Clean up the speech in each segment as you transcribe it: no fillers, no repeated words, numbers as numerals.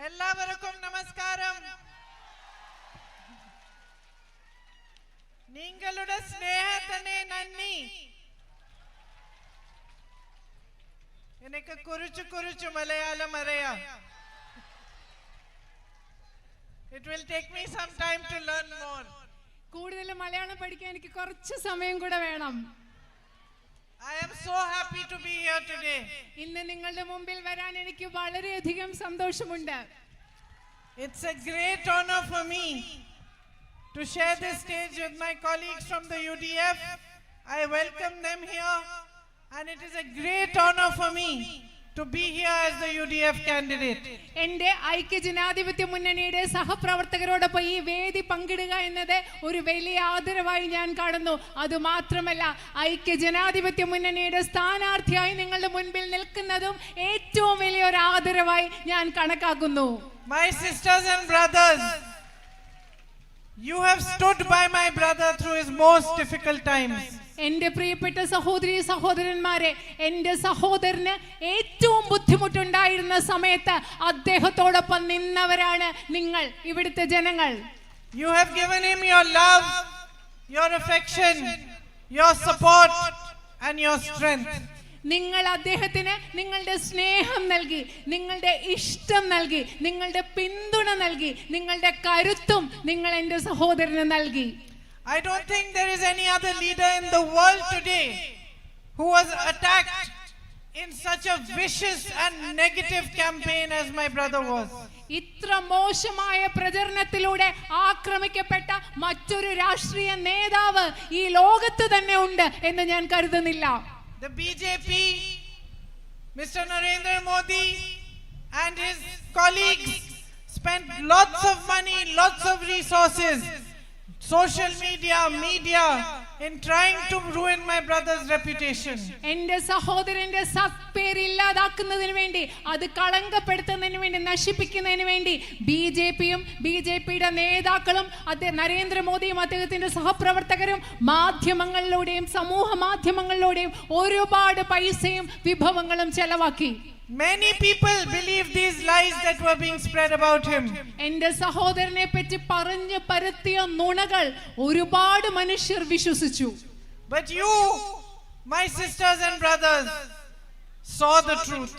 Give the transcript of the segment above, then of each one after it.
എല്ലാവർക്കും നമസ്കാരം. നിങ്ങളുടെ സ്നേഹത്തിന് നന്ദി. എനിക്ക് കുറിച്ചു മലയാളം അറിയാം. It will take me some time to learn more. കൂടുതൽ മലയാളം പഠിക്കാൻ എനിക്ക് കുറച്ച് സമയം കൂടെ വേണം. I am so happy to be here today. ഇന്ന് നിങ്ങളുടെ മുമ്പിൽ വരാൻ എനിക്ക് വളരെയധികം സന്തോഷമുണ്ട്. It's a great honor for me to share this stage with my colleagues from the UDF. I welcome them here, and it is a great honor for me to be here as the UDF candidate. എൻ്റെ ഐക്യജനാധിപത്യ മുന്നണിയുടെ സഹപ്രവർത്തകരോടൊപ്പം ഈ വേദി പങ്കിടുക എന്നത് ഒരു വലിയ ആദരവായി ഞാൻ കാണുന്നു. അതുമാത്രമല്ല, ഐക്യജനാധിപത്യ മുന്നണിയുടെ സ്ഥാനാർത്ഥിയായി നിങ്ങളുടെ മുൻപിൽ നിൽക്കുന്നതും ഏറ്റവും വലിയൊരു ആദരവായി ഞാൻ കണക്കാക്കുന്നു. My sisters and brothers, you have stood by my brother through his most difficult times. എൻ്റെ പ്രിയപ്പെട്ട സഹോദരി സഹോദരന്മാരെ, എൻ്റെ സഹോദരന് ഏറ്റവും ബുദ്ധിമുട്ടുണ്ടായിരുന്ന സമയത്ത് അദ്ദേഹത്തോടൊപ്പം നിന്നവരാണ് നിങ്ങൾ, ഇവിടുത്തെ ജനങ്ങൾ. You have given him your love, your affection, your support and your strength. നിങ്ങൾ അദ്ദേഹത്തിന് നിങ്ങളുടെ സ്നേഹം നൽകി, നിങ്ങളുടെ ഇഷ്ടം നൽകി, നിങ്ങളുടെ പിന്തുണ നൽകി, നിങ്ങളുടെ കരുത്തും നിങ്ങൾ എൻ്റെ സഹോദരന് നൽകി. I don't think there is any other leader in the world today who was attacked in such a vicious and negative campaign as my brother was. ഇത്ര മോശമായ പ്രചരണത്തിലൂടെ ആക്രമിക്കപ്പെട്ട മറ്റൊരു രാഷ്ട്രീയ നേതാവ് ഈ ലോകത്ത് തന്നെ ഉണ്ട് എന്ന് ഞാൻ കരുതുന്നില്ല. The BJP, Mr. Narendra Modi and his colleagues spent lots of money, lots of resources, social media in trying to ruin my brother's reputation. എൻ്റെ സഹോദരന്റെ സത്പേര് ഇല്ലാതാക്കുന്നതിന് വേണ്ടി, അത് കളങ്കപ്പെടുത്തുന്നതിന് വേണ്ടി, നശിപ്പിക്കുന്നതിന് വേണ്ടി ബിജെപിയും ബിജെപിയുടെ നേതാക്കളും നരേന്ദ്രമോദിയും അദ്ദേഹത്തിന്റെ സഹപ്രവർത്തകരും മാധ്യമങ്ങളിലൂടെയും സമൂഹ മാധ്യമങ്ങളിലൂടെയും ഒരുപാട് പൈസയും വിഭവങ്ങളും ചെലവാക്കി. Many people believe these lies that were being spread about him. എൻ്റെ സഹോദരനെ പറ്റി പറഞ്ഞു പരത്തിയ നുണകൾ ഒരുപാട് മനുഷ്യർ വിശ്വസിച്ചു. But you, my sisters and brothers, saw the truth.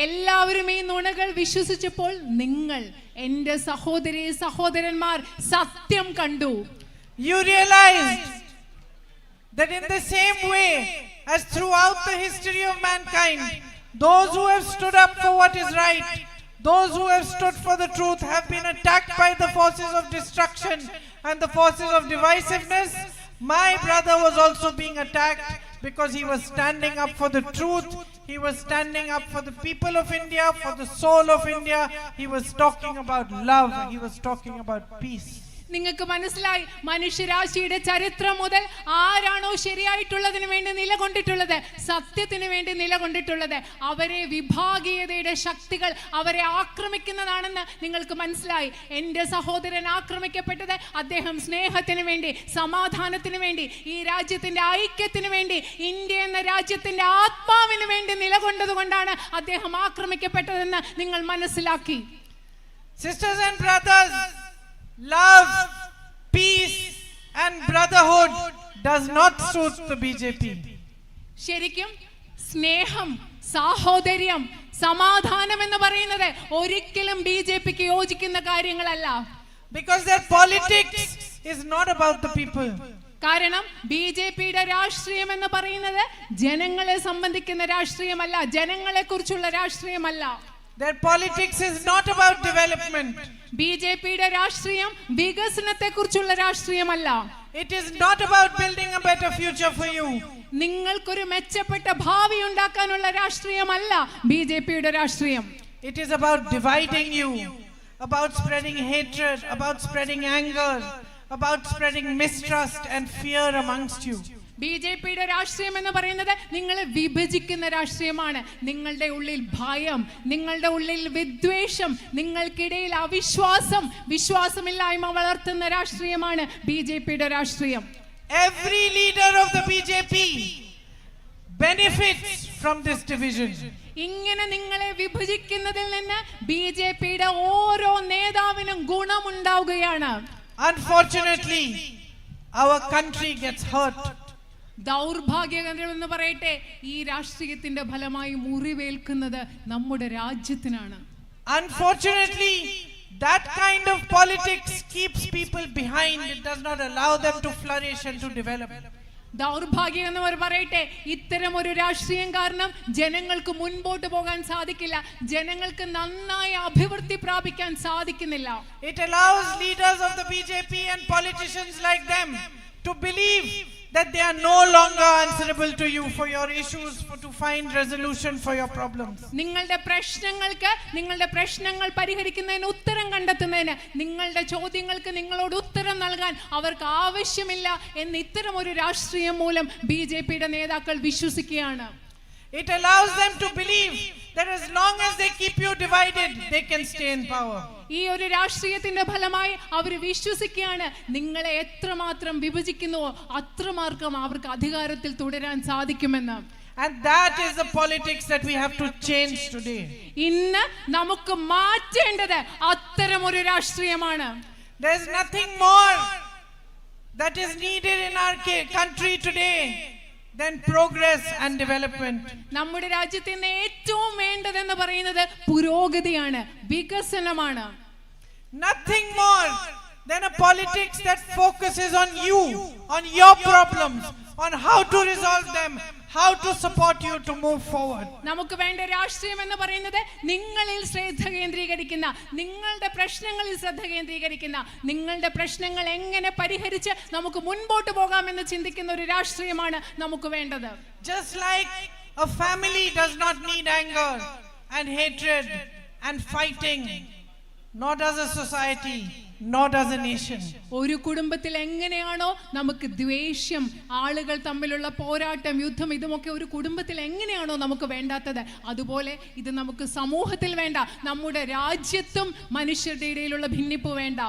എല്ലാവരും ഈ നുണകൾ വിശ്വസിച്ചപ്പോൾ നിങ്ങൾ, എൻ്റെ സഹോദരി സഹോദരന്മാർ, സത്യം കണ്ടു. You realized that in the same way as throughout the history of mankind, those who have stood up for what is right, those who have stood for the truth have been attacked by the forces of destruction and the forces of divisiveness. My brother was also being attacked because he was standing up for the truth. He was standing up for the people of India, for the soul of India. He was talking about love. He was talking about peace. നിങ്ങൾക്ക് മനസ്സിലായി, മനുഷ്യരാശിയുടെ ചരിത്രം മുതൽ ആരാണോ ശരിയായിട്ടുള്ളതിന് വേണ്ടി നിലകൊണ്ടിട്ടുള്ളത്, സത്യത്തിന് വേണ്ടി നിലകൊണ്ടിട്ടുള്ളത്, അവരെ വിഭാഗീയതയുടെ ശക്തികൾ അവരെ ആക്രമിക്കുന്നതാണെന്ന് നിങ്ങൾക്ക് മനസ്സിലായി. എൻ്റെ സഹോദരൻ ആക്രമിക്കപ്പെട്ടത് അദ്ദേഹം സ്നേഹത്തിന് വേണ്ടി, സമാധാനത്തിന് വേണ്ടി, ഈ രാജ്യത്തിന്റെ ഐക്യത്തിന് വേണ്ടി, ഇന്ത്യ എന്ന രാജ്യത്തിന്റെ ആത്മാവിന് വേണ്ടി നിലകൊണ്ടത് കൊണ്ടാണ് അദ്ദേഹം ആക്രമിക്കപ്പെട്ടതെന്ന് നിങ്ങൾ മനസ്സിലാക്കി. Sisters and brothers, love, peace and brotherhood does not suit the BJP. ശരിക്കും സ്നേഹം, സാഹോദര്യം, സമാധാനം എന്ന് പറയുന്നത് ഒരിക്കലും ബിജെപിക്ക് യോജിക്കുന്ന കാര്യങ്ങളല്ല. Because their politics is not about the people. കാരണം ബിജെപിയുടെ രാഷ്ട്രീയം എന്ന് പറയുന്നത് ജനങ്ങളെ സംബന്ധിക്കുന്ന രാഷ്ട്രീയമല്ല, ജനങ്ങളെ കുറിച്ചുള്ള രാഷ്ട്രീയമല്ല. Their politics is not about development. ബിജെപിയുടെ രാഷ്ട്രീയം വികസനത്തെ കുറിച്ചുള്ള രാഷ്ട്രീയമല്ല. It is not about building a better future for you. നിങ്ങൾക്കൊരു മെച്ചപ്പെട്ട ഭാവി ഉണ്ടാക്കാനുള്ള രാഷ്ട്രീയമല്ല ബിജെപിയുടെ രാഷ്ട്രീയം. It is about dividing you, about spreading hatred, about spreading anger, about spreading mistrust and fear amongst you. ബിജെപിയുടെ രാഷ്ട്രീയം എന്ന് പറയുന്നത് നിങ്ങളെ വിഭജിക്കുന്ന രാഷ്ട്രീയമാണ്. നിങ്ങളുടെ ഉള്ളിൽ ഭയം, നിങ്ങളുടെ ഉള്ളിൽ വിദ്വേഷം, നിങ്ങൾക്കിടയിൽ അവിശ്വാസം, വിശ്വാസമില്ലായ്മ വളർത്തുന്ന രാഷ്ട്രീയമാണ് ബിജെപിയുടെ രാഷ്ട്രീയം. Every leader of the BJP benefits from this division. ഇങ്ങനെ നിങ്ങളെ വിഭജിക്കുന്നതിൽ നിന്ന് ബിജെപിയുടെ ഓരോ നേതാവിനും ഗുണമുണ്ടാവുകയാണ്. Unfortunately, our country gets hurt. ദൗർഭാഗ്യകരമെന്ന് പറയട്ടെ, ഈ രാഷ്ട്രീയത്തിന്റെ ഫലമായി മുറിവേൽക്കുന്നത് നമ്മുടെ രാജ്യത്തിനാണ്. Unfortunately, that kind of politics keeps people behind. It does not allow them to flourish and to develop. ദൗർഭാഗ്യം എന്ന് പറയട്ടെ, ഇത്തരം ഒരു രാഷ്ട്രീയം കാരണം ജനങ്ങൾക്ക് മുൻപോട്ട് പോകാൻ സാധിക്കില്ല, ജനങ്ങൾക്ക് നന്നായി അഭിവൃദ്ധി പ്രാപിക്കാൻ സാധിക്കുന്നില്ല. It allows leaders of the BJP and politicians like them to believe that they are no longer answerable to you for your issues, to find resolution for your problems. നിങ്ങളുടെ പ്രശ്നങ്ങൾ പരിഹരിക്കുന്നതിന്, ഉത്തരം കണ്ടെത്തുന്നതിന്, നിങ്ങളുടെ ചോദ്യങ്ങൾക്ക് നിങ്ങളോട് ഉത്തരം നൽകാൻ അവർക്ക് ആവശ്യമില്ല എന്ന് ഇത്തരം ഒരു രാഷ്ട്രീയം മൂലം ബിജെപിയുടെ നേതാക്കൾ വിശ്വസിക്കുകയാണ്. It allows them to believe that as long as they keep you divided, they can stay in power. ഈ ഒരു രാഷ്ട്രീയത്തിന്റെ ഫലമായി അവർ വിശ്വസിക്കുകയാണ്, നിങ്ങളെ എത്രമാത്രം വിഭജിക്കുന്നുവോ അത്രമാത്രം അവർക്ക് അധികാരത്തിൽ തുടരാൻ സാധിക്കുമെന്ന്. And that is the politics that we have to change today. ഇന്ന് നമുക്ക് മാറ്റേണ്ടത് അത്തരം ഒരു രാഷ്ട്രീയമാണ്. There is nothing more that is needed in our country today than progress and development. നമ്മുടെ രാജ്യത്ത് ഇന്ന് ഏറ്റവും വേണ്ടതെന്ന് പറയുന്നത് പുരോഗതിയാണ്, വികസനമാണ്. Nothing more than a politics that focuses on you, on your problems, on how to resolve them, how to support you to move forward. നമുക്ക് വേണ്ട രാഷ്ട്രീയം എന്ന് പറയുന്നത് നിങ്ങളിൽ ശ്രദ്ധ കേന്ദ്രീകരിക്കുന്ന, നിങ്ങളുടെ പ്രശ്നങ്ങളിൽ ശ്രദ്ധ കേന്ദ്രീകരിക്കുന്ന, നിങ്ങളുടെ പ്രശ്നങ്ങൾ എങ്ങനെ പരിഹരിച്ച് നമുക്ക് മുൻപോട്ട് പോകാമെന്ന് ചിന്തിക്കുന്ന ഒരു രാഷ്ട്രീയമാണ് നമുക്ക് വേണ്ടത്. Just like a family does not need anger and hatred and fighting, nor does a society, nor does a nation. ഒരു കുടുംബത്തിൽ എങ്ങനെയാണോ നമുക്ക് ദ്വേഷം, ആളുകൾ തമ്മിലുള്ള പോരാട്ടം, യുദ്ധം, ഇതുമൊക്കെ ഒരു കുടുംബത്തിൽ എങ്ങനെയാണോ നമുക്ക് വേണ്ടാത്തത്, അതുപോലെ ഇത് നമുക്ക് സമൂഹത്തിൽ വേണ്ട, നമ്മുടെ രാജ്യത്തും മനുഷ്യരുടെ ഇടയിലുള്ള ഭിന്നിപ്പ് വേണ്ട.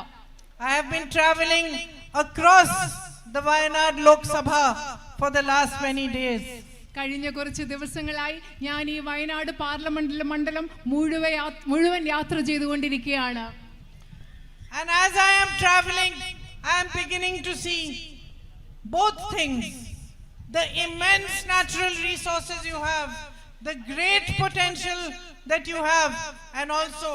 I have been traveling across the Wayanad Lok Sabha for the last many days. കഴിഞ്ഞ കുറച്ച് ദിവസങ്ങളായി ഞാൻ ഈ വയനാട് പാർലമെന്റ് മണ്ഡലം മുഴുവൻ യാത്ര ചെയ്തുകൊണ്ടിരിക്കുകയാണ്. And as I am traveling, I am beginning to see both things: the immense natural resources you have, the great potential that you have, and also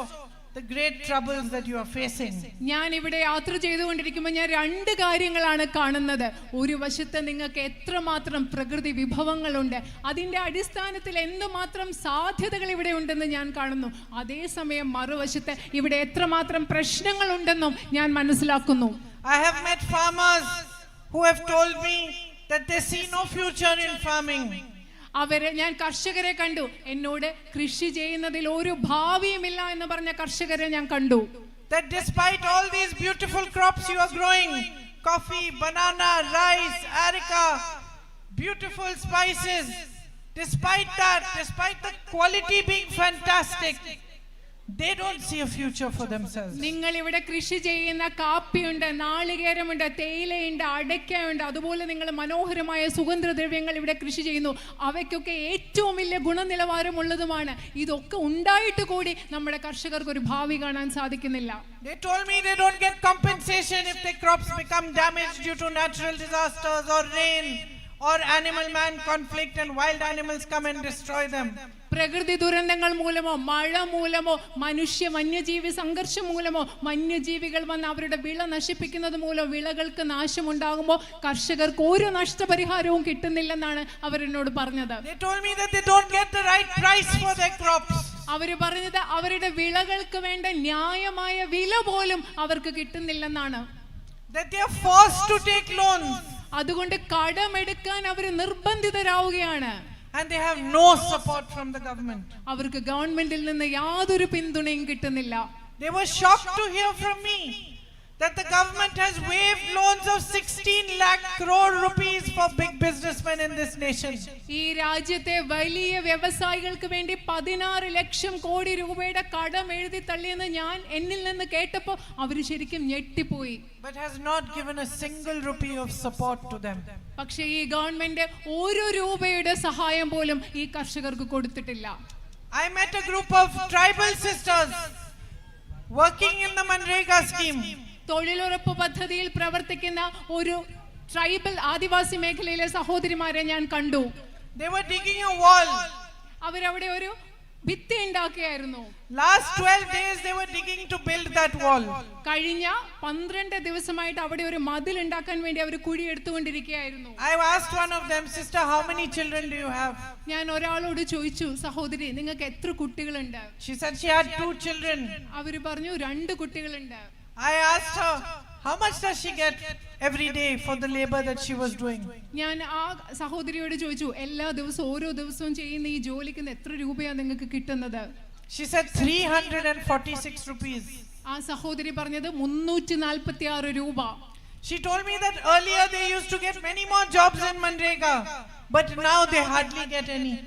the great troubles that you are facing. ഞാൻ ഇവിടെ യാത്ര ചെയ്തുകൊണ്ടിരിക്കുമ്പോൾ ഞാൻ രണ്ട് കാര്യങ്ങളാണ് കാണുന്നത്. ഒരു വശത്ത് നിങ്ങൾക്ക് എത്രമാത്രം പ്രകൃതി വിഭവങ്ങളുണ്ട്, അതിന്റെ അടിസ്ഥാനത്തിൽ എന്തുമാത്രം സാധ്യതകൾ ഇവിടെ ഉണ്ടെന്ന് ഞാൻ കാണുന്നു. അതേസമയം മറുവശത്ത് ഇവിടെ എത്രമാത്രം പ്രശ്നങ്ങൾ ഉണ്ടെന്നും ഞാൻ മനസ്സിലാക്കുന്നു. I have met farmers who have told me that they see no future in farming. ഞാൻ കർഷകരെ കണ്ടു, എന്നോട് കൃഷി ചെയ്യുന്നതിൽ ഒരു ഭാവിയുമില്ല എന്ന് പറഞ്ഞ കർഷകരെ ഞാൻ കണ്ടു. That despite all these beautiful crops you are growing, coffee, banana, rice, areca, beautiful spices, despite that, despite the quality being fantastic, they don't see a future for themselves. നിങ്ങൾ ഇവിടെ കൃഷി ചെയ്യുന്ന കാപ്പിയുണ്ട്, നാളികേരമുണ്ട്, തേയിലയുണ്ട്, അടയ്ക്കയുണ്ട്, അതുപോലെ നിങ്ങൾ മനോഹരമായ സുഗന്ധദ്രവ്യങ്ങൾ ഇവിടെ കൃഷി ചെയ്യുന്നു. അവയ്ക്കൊക്കെ ഏറ്റവും വലിയ ഗുണനിലവാരമുള്ളതുമാണ്. ഇതൊക്കെ ഉണ്ടായിട്ട് കൂടി നമ്മുടെ കർഷകർക്ക് ഒരു ഭാവി കാണാൻ സാധിക്കുന്നില്ല. They told me they don't get compensation if their crops become damaged due to natural disasters or rain or animal-man conflict and wild animals come and destroy them. പ്രകൃതി ദുരന്തങ്ങൾ മൂലമോ, മഴ മൂലമോ, വന്യജീവി സംഘർഷം മൂലമോ, വന്യജീവികൾ വന്ന് അവരുടെ വിള നശിപ്പിക്കുന്നത് മൂലം വിളകൾക്ക് നാശമുണ്ടാകുമ്പോൾ കർഷകർക്ക് ഒരു നഷ്ടപരിഹാരവും കിട്ടുന്നില്ലെന്നാണ് അവരെന്നോട് പറഞ്ഞത്. They told me that they don't get the right price for their crops. അവർ പറഞ്ഞത് അവരുടെ വിളകൾക്ക് വേണ്ട ന്യായമായ വില പോലും അവർക്ക് കിട്ടുന്നില്ലെന്നാണ്. That they are forced to take loans. അതുകൊണ്ട് കടമെടുക്കാൻ അവർ നിർബന്ധിതരാവുകയാണ്. And they have no support from the government. അവർക്ക് ഗവൺമെന്റിൽ നിന്ന് യാതൊരു പിന്തുണയും കിട്ടുന്നില്ല. They were shocked to hear from me that the government has waived loans of 16 lakh crore rupees for big businessmen in this nation. ഈ രാജ്യത്തെ വലിയ വ്യവസായികൾക്ക് വേണ്ടി 16 ലക്ഷം കോടി രൂപയുടെ കടം എഴുതി തള്ളിയെന്ന് ഞാൻ എന്നിൽ നിന്ന് കേട്ടപ്പോൾ അവർ ശരിക്കും ഞെട്ടിപ്പോയി. But has not given a single rupee of support to them. പക്ഷേ ഈ ഗവൺമെന്റ് ഒരു രൂപയുടെ സഹായം പോലും ഈ കർഷകർക്ക് കൊടുത്തിട്ടില്ല. I met a group of tribal sisters working in the Manrega scheme. തൊഴിലുറപ്പ് പദ്ധതിയിൽ പ്രവർത്തിക്കുന്ന ഒരു ട്രൈബൽ ആദിവാസി മേഖലയിലെ സഹോദരിമാരെ ഞാൻ കണ്ടു. They were digging a wall. അവരവിടെ ഒരു ഭിത്തി ഉണ്ടാക്കിയായിരുന്നു. Last 12 days they were digging to build that wall. കഴിഞ്ഞ 12 ദിവസമായിട്ട് അവിടെ ഒരു മതിൽ ഉണ്ടാക്കാൻ വേണ്ടി അവർ കുഴി എടുത്തുകൊണ്ടിരിക്കുകയായിരുന്നു. I asked one of them, sister, how many children do you have? ഞാൻ ഒരാളോട് ചോദിച്ചു, സഹോദരി നിങ്ങൾക്ക് എത്ര കുട്ടികളുണ്ട്? She said she had 2 children. അവര് പറഞ്ഞു 2 കുട്ടികളുണ്ട്. I asked her, how much does she get every day for the labor that she was doing? ഞാൻ ആ സഹോദരിയോട് ചോദിച്ചു, എല്ലാ ദിവസവും ഓരോ ദിവസവും ചെയ്യുന്ന ഈ ജോലിക്ക് എത്ര രൂപയാണ് നിങ്ങൾക്ക് കിട്ടുന്നത്? She said 346 rupees. ആ സഹോദരി പറഞ്ഞത് 346 രൂപ. She told me that earlier they used to get many more jobs in Manrega, but now they hardly get any.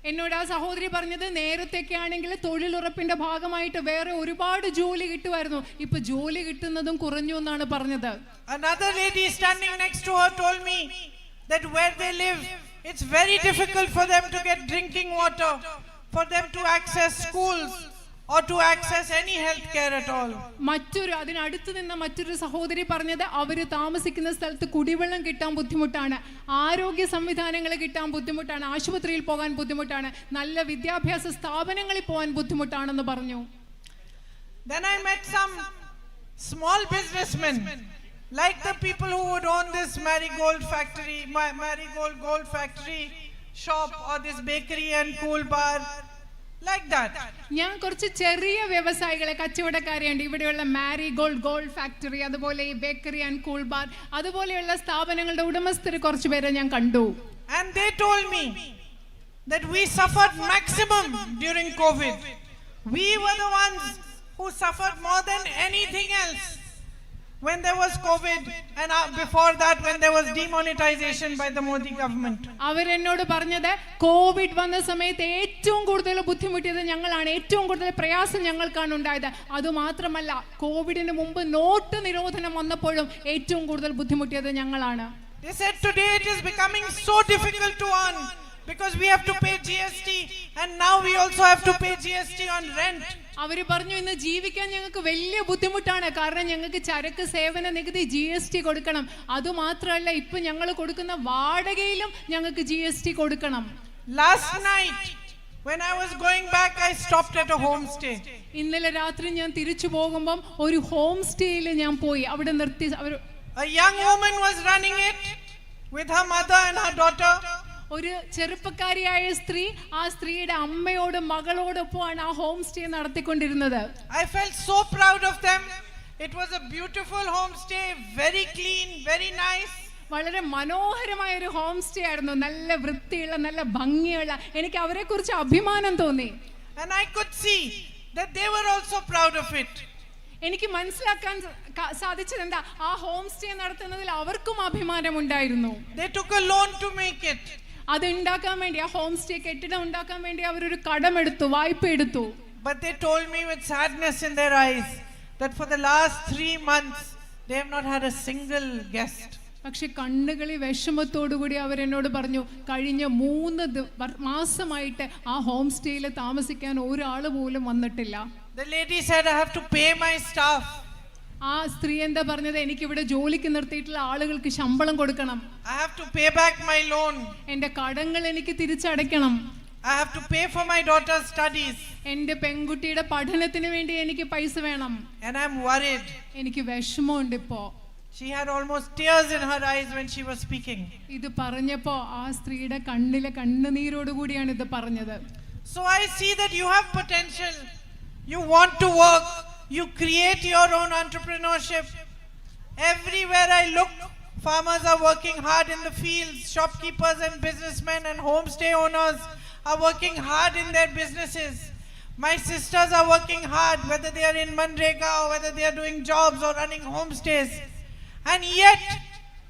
എന്നോട് ആ സഹോദരി പറഞ്ഞത് നേരത്തെയൊക്കെ ആണെങ്കിൽ തൊഴിലുറപ്പിന്റെ ഭാഗമായിട്ട് വേറെ ഒരുപാട് ജോലി കിട്ടുമായിരുന്നു, ഇപ്പൊ ജോലി കിട്ടുന്നതും കുറഞ്ഞു എന്നാണ് പറഞ്ഞത്. Another lady standing next to her told me that where they live, it's very difficult for them to get drinking water, for them to access schools or to access any health care at all. അതിനടുത്ത് നിന്ന മറ്റൊരു സഹോദരി പറഞ്ഞത് അവര് താമസിക്കുന്ന സ്ഥലത്ത് കുടിവെള്ളം കിട്ടാൻ ബുദ്ധിമുട്ടാണ്, ആരോഗ്യ സംവിധാനങ്ങൾ കിട്ടാൻ ബുദ്ധിമുട്ടാണ്, ആശുപത്രിയിൽ പോകാൻ ബുദ്ധിമുട്ടാണ്, നല്ല വിദ്യാഭ്യാസ സ്ഥാപനങ്ങളിൽ പോകാൻ ബുദ്ധിമുട്ടാണെന്ന് പറഞ്ഞു. Then I met some small businessmen, like the people who would own this marigold gold factory shop or this bakery and cool bar. Like that. ഞാൻ കുറച്ച് ചെറിയ വ്യവസായികളെ, കച്ചവടക്കാരെയുണ്ട് ഇവിടെയുള്ള മാരിഗോൾഡ് ഗോൾഡ് ഫാക്ടറി, അതുപോലെ ഈ ബേക്കറി ആൻഡ് കൂൾ ബാർ, അതുപോലെയുള്ള സ്ഥാപനങ്ങളുടെ ഉടമസ്ഥർ കുറച്ച് പേരെ ഞാൻ കണ്ടു. And they told me that we suffered maximum during COVID. We were the ones who suffered more than anything else when there was COVID, and before that when there was demonetization by the Modi government. അവരെന്നോട് പറഞ്ഞത് Covid വന്ന സമയത്ത് ഏറ്റവും കൂടുതൽ ബുദ്ധിമുട്ടിയത് ഞങ്ങളാണ്, ഏറ്റവും കൂടുതൽ പ്രയാസം ഞങ്ങൾക്കാണ് ഉണ്ടായത്. അതുമാത്രമല്ല കോവിഡിന് മുമ്പ് നോട്ട് നിരോധനം വന്നപ്പോഴും ഏറ്റവും കൂടുതൽ ബുദ്ധിമുട്ടിയത് ഞങ്ങളാണ്. They said today it is becoming so difficult to earn because we have to pay GST, and now we also have to pay GST on rent. അവര് പറഞ്ഞു ഇന്ന് ജീവിക്കാൻ ഞങ്ങൾക്ക് വലിയ ബുദ്ധിമുട്ടാണ്, കാരണം ഞങ്ങൾക്ക് ചരക്ക് സേവന നികുതി GST കൊടുക്കണം, അതുമാത്രമല്ല ഇപ്പൊ ഞങ്ങൾ കൊടുക്കുന്ന വാടകയിലും ഞങ്ങൾക്ക് GST കൊടുക്കണം. Last night when I was going back, I stopped at a homestay. ഇന്നലെ രാത്രി ഞാൻ തിരിച്ചു പോകുമ്പോൾ ഒരു ഹോം സ്റ്റേയിൽ ഞാൻ പോയി. അവിടെ നിർത്തി a young woman was running it with her mother and her daughter. ഒരു ചെറുപ്പക്കാരിയായ സ്ത്രീ ആ സ്ത്രീയുടെ അമ്മയോടും മകളോടൊപ്പമാണ് ആ ഹോം സ്റ്റേ നടത്തിക്കൊണ്ടിരുന്നത്. I felt so proud of them. It was a beautiful home stay, very clean, very nice. വളരെ മനോഹരമായ ഒരു ഹോം സ്റ്റേ ആയിരുന്നു, നല്ല വൃത്തിയുള്ള നല്ല ഭംഗിയുള്ള. എനിക്ക് അവരെ കുറിച്ച് അഭിമാനം തോന്നി. And I could see that they were also proud of it. എനിക്ക് മനസ്സിലാക്കാൻ സാധിച്ചത് എന്താ, ആ ഹോം സ്റ്റേ നടത്തുന്നതിൽ അവർക്കും അഭിമാനമുണ്ടായിരുന്നു. They took a loan to make it. അത് ഉണ്ടാക്കാൻ വേണ്ടി, ആ ഹോം സ്റ്റേ കെട്ടിടം ഉണ്ടാക്കാൻ വേണ്ടി അവരൊരു കടമെടുത്തു, വായ്പ എടുത്തു. But they told me with sadness in their eyes that for the last 3 months they have not had a single guest. പക്ഷെ കണ്ണുകളിൽ വിഷമത്തോടുകൂടി അവരെന്നോട് പറഞ്ഞു, കഴിഞ്ഞ 3 മാസമായിട്ട് ആ ഹോം സ്റ്റേയിൽ താമസിക്കാൻ ഒരാൾ പോലും വന്നിട്ടില്ല. The lady said, I have to pay my staff. ആ സ്ത്രീ എന്താ പറഞ്ഞത്, എനിക്ക് ഇവിടെ ജോലിക്ക് നിർത്തിയിട്ടുള്ള ആളുകൾക്ക് ശമ്പളം കൊടുക്കണം, I have to pay back my loan, എന്റെ കടങ്ങൾ എനിക്ക് തിരിച്ചടയ്ക്കണം, I have to pay for my daughter's studies. എന്റെ പെൺകുട്ടിയുടെ പഠനത്തിന് വേണ്ടി എനിക്ക് പൈസ വേണം. And I'm worried. എനിക്ക് വിഷമമുണ്ട് ഇപ്പോ. She had almost tears in her eyes when she was speaking. ഇത് പറഞ്ഞപ്പോ ആ സ്ത്രീയുടെ കണ്ണിലെ കണ്ണുനീരോടുകൂടിയാണ് ഇത് പറഞ്ഞത്. So I see that you have potential. You want to work. You create your own entrepreneurship. Everywhere I look, farmers are working hard in the fields. Shopkeepers and businessmen and homestay owners are working hard in their businesses. My sisters are working hard, whether they are in Manrega or whether they are doing jobs or running homestays. And yet,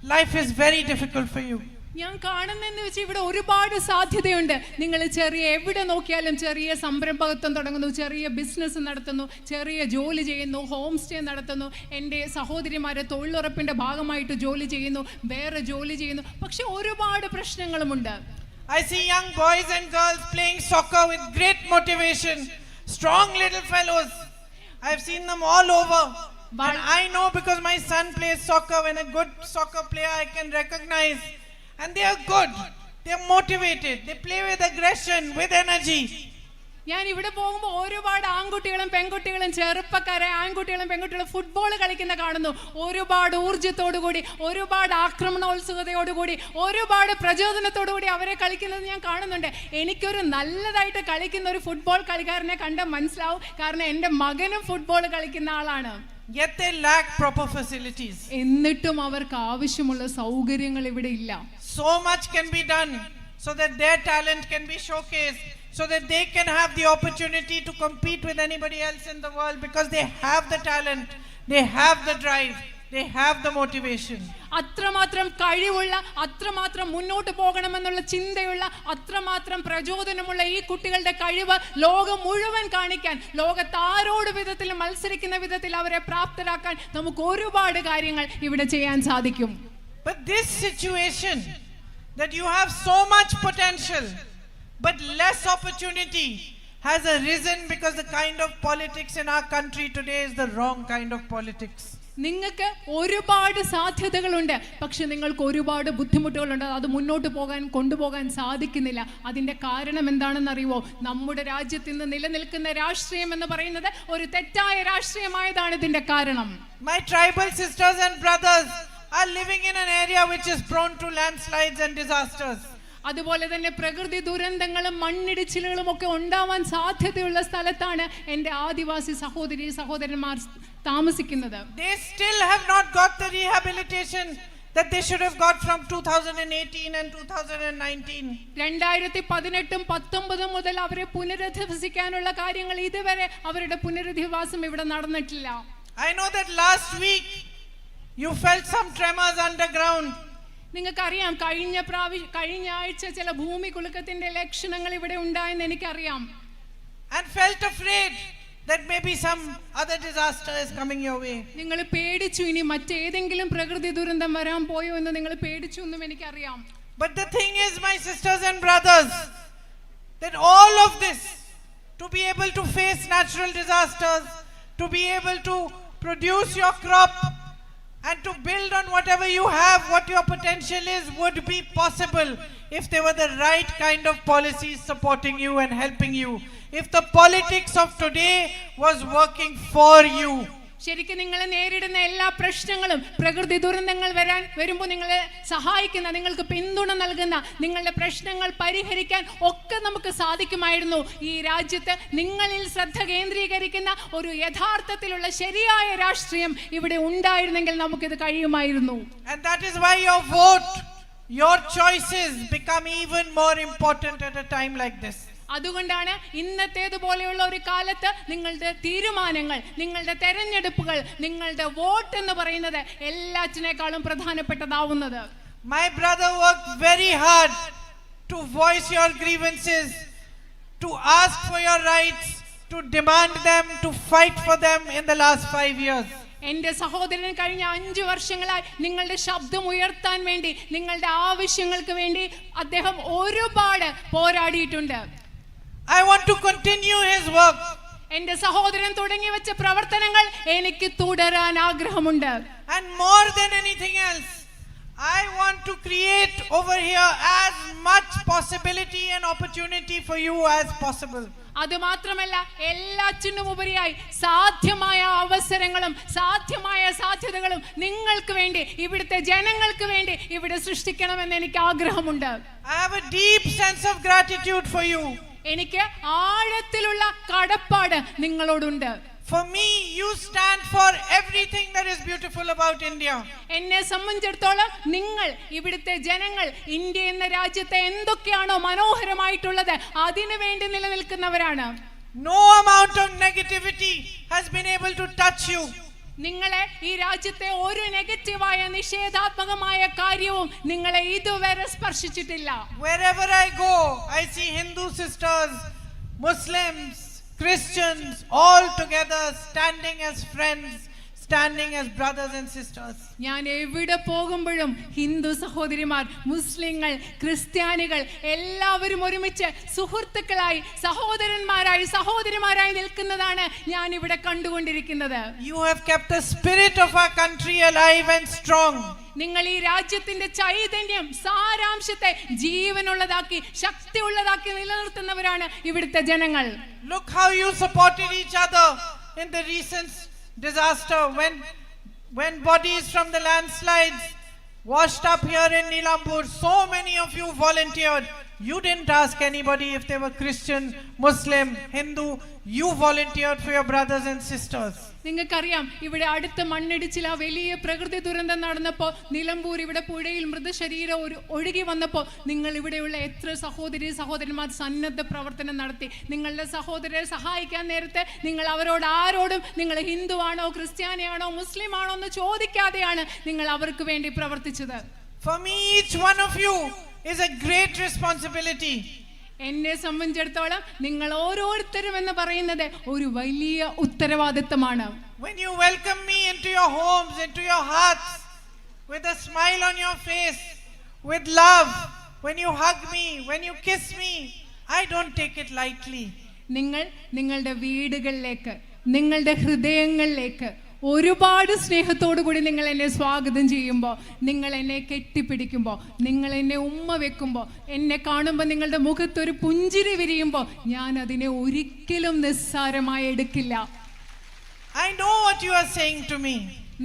life is very difficult for you. ഞാൻ കാണുന്നതെന്ന് വെച്ചാൽ ഇവിടെ ഒരുപാട് സാധ്യതയുണ്ട്. നിങ്ങൾ ചെറിയ എവിടെ നോക്കിയാലും ചെറിയ സംരംഭകത്വം തുടങ്ങുന്നു, ചെറിയ ബിസിനസ് നടത്തുന്നു, ചെറിയ ജോലി ചെയ്യുന്നു, ഹോം സ്റ്റേ നടത്തുന്നു. എൻ്റെ സഹോദരിമാരെ തൊഴിലുറപ്പിൻ്റെ ഭാഗമായിട്ട് ജോലി ചെയ്യുന്നു, വേറെ ജോലി ചെയ്യുന്നു. പക്ഷെ ഒരുപാട് പ്രശ്നങ്ങളുമുണ്ട്. I see young boys and girls playing soccer with great motivation, strong little fellows. I've seen them all over. And I know because my son plays soccer, when a good soccer player I can recognize. And they are good, they are motivated, they play with aggression, with energy. ഞാൻ ഇവിടെ പോകുമ്പോൾ ഒരുപാട് ആൺകുട്ടികളും പെൺകുട്ടികളും ചെറുപ്പക്കാരെ ആൺകുട്ടികളും പെൺകുട്ടികളും football കളിക്കുന്ന കാണുന്നു. ഒരുപാട് ഊർജ്ജത്തോടു കൂടി, ഒരുപാട് ആക്രമണോത്സുകതയോടുകൂടി, ഒരുപാട് പ്രചോദനത്തോടുകൂടി അവരെ കളിക്കുന്നത് ഞാൻ കാണുന്നുണ്ട്. എനിക്കൊരു നല്ലതായിട്ട് കളിക്കുന്ന ഒരു ഫുട്ബോൾ കളിക്കാരനെ കണ്ടാൽ മനസ്സിലാവും, കാരണം എൻ്റെ മകനും ഫുട്ബോൾ കളിക്കുന്ന ആളാണ്. Yet they lack proper facilities. എന്നിട്ടും അവർക്ക് ആവശ്യമുള്ള സൗകര്യങ്ങൾ ഇവിടെ ഇല്ല. So much can be done so that their talent can be showcased, so that they can have the opportunity to compete with anybody else in the world, because they have the talent, they have the drive, they have the motivation. അത്രമാത്രം കഴിവുള്ള, അത്രമാത്രം മുന്നോട്ട് പോകണമെന്നുള്ള ചിന്തയുള്ള, അത്രമാത്രം പ്രചോദനമുള്ള ഈ കുട്ടികളുടെ കഴിവ് ലോകം മുഴുവൻ കാണിക്കാൻ, ലോകത്ത് ആരോട് വിധത്തിൽ മത്സരിക്കുന്ന വിധത്തിൽ അവരെ പ്രാപ്തരാക്കാൻ നമുക്ക് ഒരുപാട് കാര്യങ്ങൾ ഇവിടെ ചെയ്യാൻ സാധിക്കും. But this situation that you have so much potential but less opportunity has arisen because the kind of politics in our country today is the wrong kind of politics. നിങ്ങൾക്ക് ഒരുപാട് സാധ്യതകളുണ്ട്, പക്ഷെ നിങ്ങൾക്ക് ഒരുപാട് ബുദ്ധിമുട്ടുകളുണ്ട്. അത് മുന്നോട്ട് കൊണ്ടുപോകാൻ സാധിക്കുന്നില്ല. അതിൻ്റെ കാരണം എന്താണെന്ന് അറിയുമോ? നമ്മുടെ രാജ്യത്ത് ഇന്ന് നിലനിൽക്കുന്ന രാഷ്ട്രീയം എന്ന് പറയുന്നത് ഒരു തെറ്റായ രാഷ്ട്രീയമായതാണ് ഇതിൻ്റെ കാരണം. My tribal sisters and brothers are living in an area which is prone to landslides and disasters. അതുപോലെ തന്നെ പ്രകൃതി ദുരന്തങ്ങളും മണ്ണിടിച്ചിലുകളും ഒക്കെ ഉണ്ടാവാൻ സാധ്യതയുള്ള സ്ഥലത്താണ് എൻ്റെ ആദിവാസി സഹോദരന്മാർ താമസിക്കുന്നത്. They still have not got the rehabilitation that they should have got from 2018 and 2019. 2018-19 മുതൽ അവരെ പുനരധിവസിക്കാനുള്ള കാര്യങ്ങൾ ഇതുവരെ അവരുടെ പുനരധിവാസം ഇവിടെ നടന്നിട്ടില്ല. I know that last week you felt some tremors underground. നിങ്ങൾക്കറിയാം, കഴിഞ്ഞ ആഴ്ച ചില ഭൂമി കുലുക്കത്തിന്റെ ലക്ഷണങ്ങൾ ഇവിടെ ഉണ്ടായെന്ന് എനിക്കറിയാം. And felt afraid that maybe some other disaster is coming your way. നിങ്ങൾ പേടിച്ചു, ഇനി മറ്റേതെങ്കിലും പ്രകൃതി ദുരന്തം വരാൻ പോയോ എന്ന് നിങ്ങൾ പേടിച്ചു എന്നും എനിക്കറിയാം. But the thing is, my sisters and brothers, that all of this, to be able to face natural disasters, to be able to produce your crop and to build on whatever you have, what your potential is, would be possible if there were the right kind of policies supporting you and helping you. If the politics of today was working for you. ശരിക്കും നിങ്ങൾ നേരിടുന്ന എല്ലാ പ്രശ്നങ്ങളും, പ്രകൃതി ദുരന്തങ്ങൾ വരുമ്പോൾ നിങ്ങളെ സഹായിക്കുന്ന, നിങ്ങൾക്ക് പിന്തുണ നൽകുന്ന, നിങ്ങളുടെ പ്രശ്നങ്ങൾ പരിഹരിക്കാൻ ഒക്കെ നമുക്ക് സാധിക്കുമായിരുന്നു. ഈ രാജ്യത്ത് നിങ്ങളിൽ ശ്രദ്ധ കേന്ദ്രീകരിക്കുന്ന ഒരു യഥാർത്ഥത്തിലുള്ള ശരിയായ രാഷ്ട്രീയം ഇവിടെ ഉണ്ടായിരുന്നെങ്കിൽ നമുക്കിത് കഴിയുമായിരുന്നു. And that is why your vote, your choices become even more important at a time like this. അതുകൊണ്ടാണ് ഇന്നത്തേതുപോലെയുള്ള ഒരു കാലത്ത് നിങ്ങളുടെ തീരുമാനങ്ങൾ, നിങ്ങളുടെ തെരഞ്ഞെടുപ്പുകൾ, നിങ്ങളുടെ വോട്ട് എന്ന് പറയുന്നത് എല്ലാറ്റിനേക്കാളും പ്രധാനപ്പെട്ടതാവുന്നത്. My brother worked very hard to voice your grievances, to ask for your rights, to demand them, to fight for them in the last 5 years. എന്റെ സഹോദരൻ കഴിഞ്ഞ 5 വർഷങ്ങളായി നിങ്ങളുടെ ശബ്ദം ഉയർത്താൻ വേണ്ടി, നിങ്ങളുടെ ആവശ്യങ്ങൾക്ക് വേണ്ടി അദ്ദേഹം ഒരുപാട് പോരാടിയിട്ടുണ്ട്. I want to continue his work. എന്റെ സഹോദരൻ തുടങ്ങി വെച്ച പ്രവർത്തനങ്ങൾ എനിക്ക് തുടരാൻ ആഗ്രഹമുണ്ട്. And more than anything else, I want to create over here as much possibility and opportunity for you as possible. അത് മാത്രമല്ല, എല്ലാറ്റിനും ഉപരിയായി സാധ്യമായ അവസരങ്ങളും സാധ്യമായ സാധ്യതകളും നിങ്ങൾക്ക് വേണ്ടി, ഇവിടുത്തെ ജനങ്ങൾക്ക് വേണ്ടി ഇവിടെ സൃഷ്ടിക്കണമെന്ന് എനിക്ക് ആഗ്രഹമുണ്ട്. I have a deep sense of gratitude for you. എനിക്ക് ആഴത്തിലുള്ള കടപ്പാട് നിങ്ങളോടുണ്ട്. For me, you stand for everything that is beautiful about India. എന്നെ സംബന്ധിച്ചിടത്തോളം നിങ്ങൾ, ഇവിടുത്തെ ജനങ്ങൾ, ഇന്ത്യ എന്ന രാജ്യത്തെ എന്തൊക്കെയാണോ മനോഹരമായിട്ടുള്ളത് അതിനു വേണ്ടി നിലനിൽക്കുന്നവരാണ്. No amount of negativity has been able to touch you. നിങ്ങളെ ഈ രാജ്യത്തെ ഒരു നെഗറ്റീവായ നിഷേധാത്മകമായ കാര്യവും നിങ്ങളെ ഇതുവരെ സ്പർശിച്ചിട്ടില്ല. Wherever I go, I see Hindu sisters, Muslims, Christians, all together standing as friends, standing as brothers and sisters. ഞാൻ എവിടെ പോകുമ്പോഴും ഹിന്ദു സഹോദരിമാർ, മുസ്ലിങ്ങൾ, ക്രിസ്ത്യാനികൾ എല്ലാവരും ഒരുമിച്ച് സുഹൃത്തുക്കളായി, സഹോദരന്മാരായി, സഹോദരിമാരായി നിൽക്കുന്നതാണ് ഞാൻ ഇവിടെ കണ്ടുകൊണ്ടിരിക്കുന്നത്. You have kept the spirit of our country alive and strong. നിങ്ങൾ ഈ രാജ്യത്തിന്റെ ചൈതന്യം, സാരാംശത്തെ ജീവനുള്ളതാക്കി, ശക്തിയുള്ളതാക്കി നിലനിർത്തുന്നവരാണ് ഇവിടുത്തെ ജനങ്ങൾ. Look how you supported each other in the recent disaster when bodies from the landslides washed up here in Nilambur. So many of you volunteered. You didn't ask anybody if they were Christian, Muslim, Hindu. You volunteered for your brothers and sisters. നിങ്ങൾക്കറിയാം, ഇവിടെ അടുത്ത മണ്ണിടിച്ചിൽ, ആ വലിയ പ്രകൃതി ദുരന്തം നടന്നപ്പോൾ നിലമ്പൂർ ഇവിടെ പുഴയിൽ മൃതശരീരം ഒഴുകി വന്നപ്പോൾ നിങ്ങൾ ഇവിടെയുള്ള എത്ര സഹോദരന്മാർ സന്നദ്ധ പ്രവർത്തനം നടത്തി. നിങ്ങളുടെ സഹോദരരെ സഹായിക്കാൻ നേരത്തെ നിങ്ങൾ അവരോട് ആരോടും നിങ്ങൾ ഹിന്ദു ആണോ, ക്രിസ്ത്യാനിയാണോ, മുസ്ലിം ആണോ എന്ന് ചോദിക്കാതെയാണ് നിങ്ങൾ അവർക്ക് വേണ്ടി പ്രവർത്തിച്ചത്. For me, each one of you is a great responsibility. എന്നെ സംബന്ധിച്ചിടത്തോളം നിങ്ങൾ ഓരോരുത്തരും എന്ന് പറയുന്നത് ഒരു വലിയ ഉത്തരവാദിത്തമാണ്. When you welcome me into your homes, into your hearts, with a smile on your face, with love, when you hug me, when you kiss me, I don't take it lightly. നിങ്ങളുടെ വീടുകളിലേക്ക്, നിങ്ങളുടെ ഹൃദയങ്ങളിലേക്ക് ഒരുപാട് സ്നേഹത്തോടു കൂടി നിങ്ങൾ എന്നെ സ്വാഗതം ചെയ്യുമ്പോൾ, നിങ്ങൾ എന്നെ കെട്ടിപ്പിടിക്കുമ്പോൾ, നിങ്ങൾ എന്നെ ഉമ്മ വെക്കുമ്പോൾ, എന്നെ കാണുമ്പോൾ നിങ്ങളുടെ മുഖത്തൊരു പുഞ്ചിരി വിരിയുമ്പോൾ ഞാൻ അതിനെ ഒരിക്കലും നിസ്സാരമായി എടുക്കില്ല. I know what you are saying to me.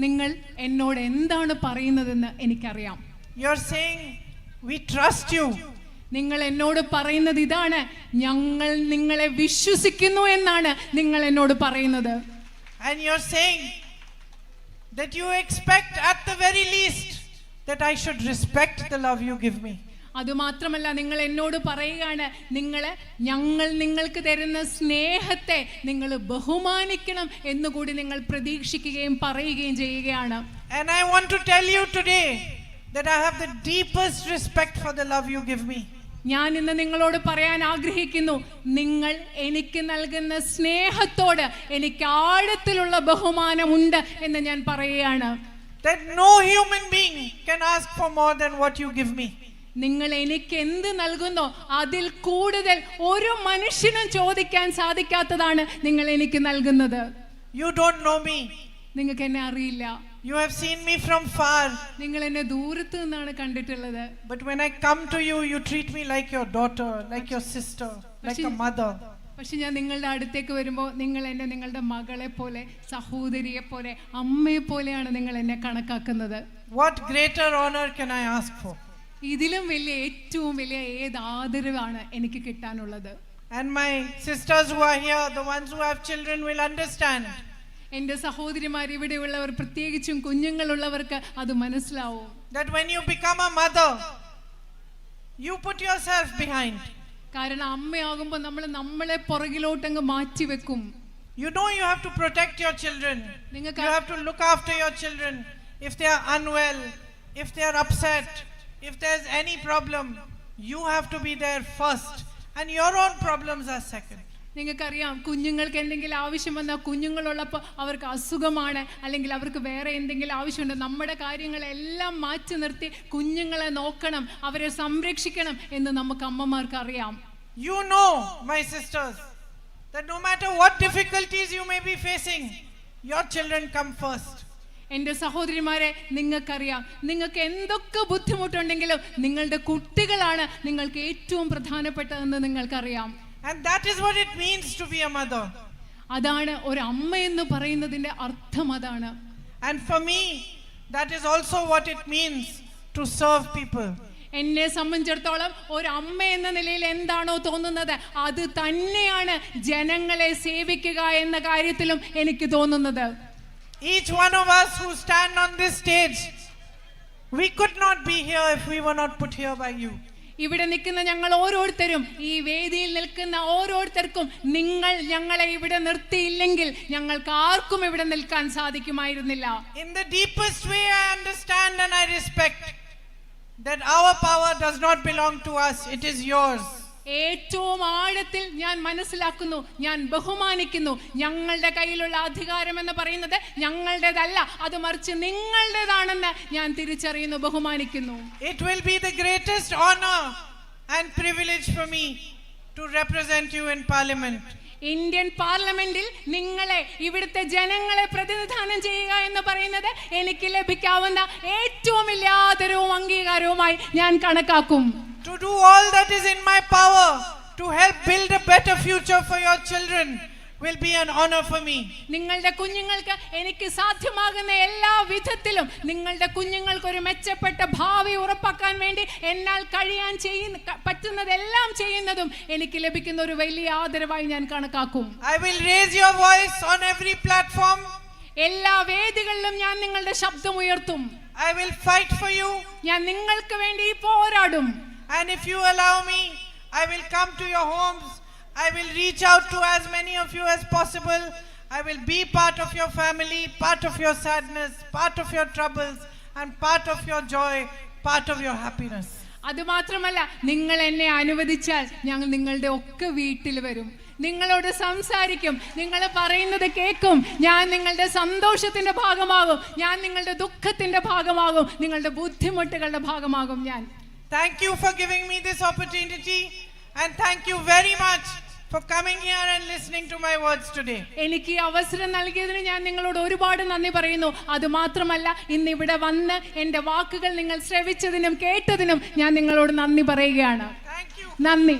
നിങ്ങൾ എന്നോട് എന്താണ് പറയുന്നതെന്ന് എനിക്കറിയാം. You're saying we trust you. നിങ്ങൾ എന്നോട് പറയുന്നത് ഇതാണ്, ഞങ്ങൾ നിങ്ങളെ വിശ്വസിക്കുന്നു എന്നാണ് നിങ്ങൾ എന്നോട് പറയുന്നത്. And you're saying that you expect at the very least that I should respect the love you give me. അതുമാത്രമല്ല, നിങ്ങൾ എന്നോട് പറയുകയാണ്, ഞങ്ങൾ നിങ്ങൾക്ക് തരുന്ന സ്നേഹത്തെ നിങ്ങൾ ബഹുമാനിക്കണം എന്നുകൂടി നിങ്ങൾ പ്രതീക്ഷിക്കുകയും പറയുകയും ചെയ്യുകയാണ്. And I want to tell you today that I have the deepest respect for the love you give me. ഞാൻ ഇന്ന് നിങ്ങളോട് പറയാൻ ആഗ്രഹിക്കുന്നു, നിങ്ങൾ എനിക്ക് നൽകുന്ന സ്നേഹത്തോട് എനിക്ക് ആഴത്തിലുള്ള ബഹുമാനമുണ്ട് എന്ന് ഞാൻ പറയുകയാണ്. That no human being can ask for more than what you give me. നിങ്ങൾ എനിക്ക് എന്ത് നൽകുന്നോ അതിൽ കൂടുതൽ ഒരു മനുഷ്യനും ചോദിക്കാൻ സാധിക്കാത്തതാണ് നിങ്ങൾ എനിക്ക് നൽകുന്നത്. You don't know me. നിങ്ങൾക്ക് എന്നെ അറിയില്ല. You have seen me from far. നിങ്ങൾ എന്നെ ദൂരത്ത് നിന്നാണ് കണ്ടിട്ടുള്ളത്. But when I come to you, you treat me like your daughter, like your sister, like a mother. പക്ഷെ ഞാൻ നിങ്ങളുടെ അടുത്തേക്ക് വരുമ്പോൾ നിങ്ങൾ എന്നെ നിങ്ങളുടെ മകളെ പോലെ, സഹോദരിയെ പോലെ, അമ്മയെ പോലെയാണ് നിങ്ങൾ എന്നെ കണക്കാക്കുന്നത്. What greater honor can I ask for? ഇതിലും വലിയ, ഏറ്റവും വലിയ ഏത് ആദരവാണ് എനിക്ക് കിട്ടാനുള്ളത്? And my sisters who are here, the ones who have children, will understand. എൻ്റെ സഹോദരിമാർ ഇവിടെയുള്ളവർ, പ്രത്യേകിച്ചും കുഞ്ഞുങ്ങളുള്ളവർക്ക് അത് മനസ്സിലാവും. That when you become a mother, you put yourself behind. കാരണം അമ്മയാകുമ്പോൾ നമ്മളെ പുറകിലോട്ടങ്ങ് മാറ്റി വെക്കും. You know you have to protect your children. You have to look after your children. If they are unwell, if they are upset, if there's any problem, you have to be there first, and your own problems are second. നിങ്ങൾക്കറിയാം, കുഞ്ഞുങ്ങൾക്ക് എന്തെങ്കിലും ആവശ്യം വന്നാൽ, കുഞ്ഞുങ്ങളുള്ളപ്പോൾ അവർക്ക് അസുഖമാണ് അല്ലെങ്കിൽ അവർക്ക് വേറെ എന്തെങ്കിലും ആവശ്യമുണ്ട്, നമ്മുടെ കാര്യങ്ങളെല്ലാം മാറ്റി നിർത്തി കുഞ്ഞുങ്ങളെ നോക്കണം, അവരെ സംരക്ഷിക്കണം എന്ന് നമുക്ക് അമ്മമാർക്ക് അറിയാം. You know, my sisters, that no matter what difficulties you may be facing, your children come first. എൻ്റെ സഹോദരിമാരെ, നിങ്ങൾക്കറിയാം, നിങ്ങൾക്ക് എന്തൊക്കെ ബുദ്ധിമുട്ടുണ്ടെങ്കിലും നിങ്ങളുടെ കുട്ടികളാണ് നിങ്ങൾക്ക് ഏറ്റവും പ്രധാനപ്പെട്ടതെന്ന് നിങ്ങൾക്കറിയാം. And that is what it means to be a mother. അതാണ് ഒരു അമ്മ എന്ന് പറയുന്നതിന്റെ അർത്ഥം, അതാണ്. And for me, that is also what it means to serve people. എന്നെ സംബന്ധിച്ചിടത്തോളം ഒരു അമ്മ എന്ന നിലയിൽ എന്താണോ തോന്നുന്നത് അത് തന്നെയാണ് ജനങ്ങളെ സേവിക്കുക എന്ന കാര്യത്തിലും എനിക്ക് തോന്നുന്നത്. Each one of us who stand on this stage, we could not be here if we were not put here by you. ഇവിടെ നിൽക്കുന്ന ഞങ്ങൾ ഓരോരുത്തരും, ഈ വേദിയിൽ നിൽക്കുന്ന ഓരോരുത്തർക്കും നിങ്ങൾ ഞങ്ങളെ ഇവിടെ നിർത്തിയില്ലെങ്കിൽ ഞങ്ങൾക്ക് ആർക്കും ഇവിടെ നിൽക്കാൻ സാധിക്കുമായിരുന്നില്ല. In the deepest way I understand and I respect that our power does not belong to us, it is yours. ഏറ്റവും ആഴത്തിൽ ഞാൻ മനസ്സിലാക്കുന്നു, ഞാൻ ബഹുമാനിക്കുന്നു, ഞങ്ങളുടെ കയ്യിലുള്ള അധികാരം എന്ന് പറയുന്നത് ഞങ്ങളുടേതല്ല, അത് മറിച്ച് നിങ്ങളുടേതാണെന്ന് ഞാൻ തിരിച്ചറിയുന്നു, ബഹുമാനിക്കുന്നു. It will be the greatest honor and privilege for me to represent you in parliament. Indian പാർലമെന്റിൽ നിങ്ങളെ, ഇവിടുത്തെ ജനങ്ങളെ പ്രതിനിധാനം ചെയ്യുക എന്ന് പറയുന്നത് എനിക്ക് ലഭിക്കാവുന്ന ഏറ്റവും വലിയ ആദരവും അംഗീകാരവുമായി ഞാൻ കണക്കാക്കും. To do all that is in my power to help build a better future for your children will be an honor for me. നിങ്ങളുടെ കുഞ്ഞുങ്ങൾക്ക് എനിക്ക് സാധ്യമാകുന്ന എല്ലാ വിധത്തിലും നിങ്ങളുടെ കുഞ്ഞുങ്ങൾക്ക് ഒരു മെച്ചപ്പെട്ട ഭാവി ഉറപ്പാക്കാൻ വേണ്ടി എന്നാൽ കഴിയാൻ പറ്റുന്നതെല്ലാം ചെയ്യുന്നതും എനിക്ക് ലഭിക്കുന്ന ഒരു വലിയ ആദരവായി ഞാൻ കണക്കാക്കും. I will raise your voice on every platform. എല്ലാ വേദികളിലും ഞാൻ നിങ്ങളുടെ ശബ്ദം ഉയർത്തും. I will fight for you. ഞാൻ നിങ്ങൾക്ക് വേണ്ടി പോരാടും. And if you allow me, I will come to your homes. I will reach out to as many of you as possible. I will be part of your family, part of your sadness, part of your troubles, and part of your joy, part of your happiness. അതുമാത്രമല്ല, നിങ്ങൾ എന്നെ അനുവദിച്ചാൽ ഞങ്ങൾ നിങ്ങളുടെ ഒക്കെ വീട്ടിൽ വരും, നിങ്ങളോട് സംസാരിക്കും, നിങ്ങൾ പറയുന്നത് കേൾക്കും, ഞാൻ നിങ്ങളുടെ സന്തോഷത്തിന്റെ ഭാഗമാകും, ഞാൻ നിങ്ങളുടെ ദുഃഖത്തിന്റെ ഭാഗമാകും, നിങ്ങളുടെ ബുദ്ധിമുട്ടുകളുടെ ഭാഗമാകും ഞാൻ. Thank you for giving me this opportunity, and thank you very much for coming here and listening to my words today. എനിക്ക് അവസരം നൽകിയതിന് ഞാൻ നിങ്ങളോട് ഒരുപാട് നന്ദി പറയുന്നു. അത് മാത്രമല്ല, ഇന്ന് ഇവിടെ വന്ന് എൻ്റെ വാക്കുകൾ നിങ്ങൾ ശ്രവിച്ചതിനും കേട്ടതിനും ഞാൻ നിങ്ങളോട് നന്ദി പറയുകയാണ്. നന്ദി.